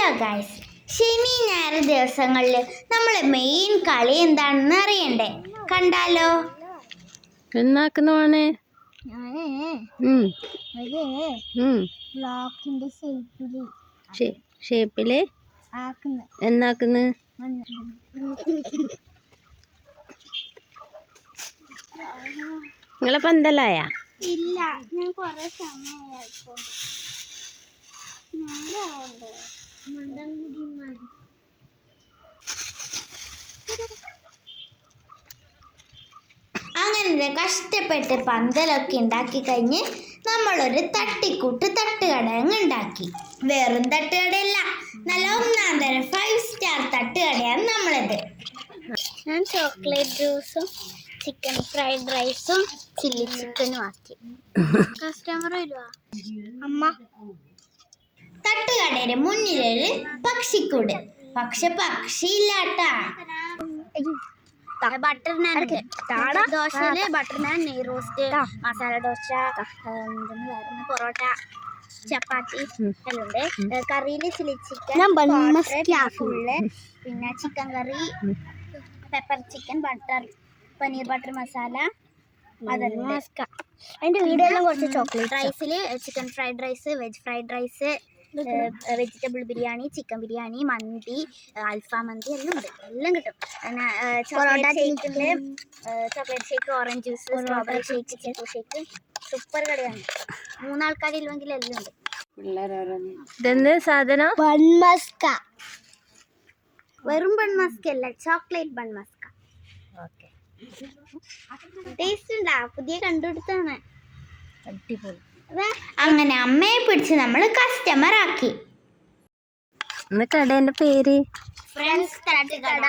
Hello guys, ശനി ഞായർ ദിവസങ്ങളിൽ നമ്മളെ മെയിൻ കളി എന്താണെന്ന് അറിയണ്ടേ? കണ്ടാലോ? എന്നാക്കുന്നേ ബ്ലോക്കിന്റെ ഷേപ്പില് എന്നാക്കുന്നു? നിങ്ങളെ പന്തലായ? ഇല്ല, ഞാൻ കൊറേ സമയമായി. അങ്ങനെ കഷ്ടപ്പെട്ട് പന്തലൊക്കെ ഉണ്ടാക്കി കഴിഞ്ഞ് നമ്മളൊരു തട്ടിക്കൂട്ട് തട്ടുകടയങ്ങ് ഉണ്ടാക്കി. വെറും തട്ടുകടയല്ല, നല്ല ഒന്നാം തരം 5 സ്റ്റാർ തട്ടുകടയാണ് നമ്മളത്. ഞാൻ ചോക്ലേറ്റ് ജ്യൂസും ചിക്കൻ ഫ്രൈഡ് റൈസും ചില്ലി ചിക്കനും ആക്കി. കസ്റ്റമർ വരുവാ അമ്മ. തട്ടുകടയുടെ മുന്നിലൊരു പക്ഷിക്കൂട്, പക്ഷെ പക്ഷിയില്ലാട്ടാ. ബട്ടർ നാൻ, ദോശയില് ബട്ടർ നാൻ, നെയ് റോസ്റ്റ്, മസാല ദോശ, പൊറോട്ട, ചപ്പാത്തി എല്ലാം ഉണ്ട്. കറിയില് ചില്ലി ചിക്കൻ ഫുള്ള്, പിന്നെ chicken curry, pepper chicken, paneer butter masala, അതെല്ലാം. അതിന്റെ വീഡിയോ എല്ലാം കുറച്ച് ചോക്ലേറ്റ്. റൈസില് chicken fried rice, veg fried rice, vegetable biryani, chicken biryani, മന്തി, അൽഫാം മന്തി എല്ലാം ഉണ്ട്, എല്ലാം കിട്ടും. പിന്നെ chocolate shake, orange juice, strawberry shake, chikoo shake. Super കടയാണ്. 3 ആൾക്കാരില്ലെങ്കിൽ എല്ലാം ഉണ്ട്. ഇതെന്ത് സാധനം? ബൺമസ്ക. വെറും ബൺമസ്ക അല്ല, ചോക്ലേറ്റ് ബൺമസ്ക. ടേസ്റ്റ് ഉണ്ടാ? പുതിയ കണ്ടുപിടുത്താണ്. അടിപൊളി. അങ്ങനെ അമ്മയെ പിടിച്ച് നമ്മൾ കസ്റ്റമർ ആക്കി. കടേന്റെ പേര് ഫ്രണ്ട്സ് തട്ടുകട.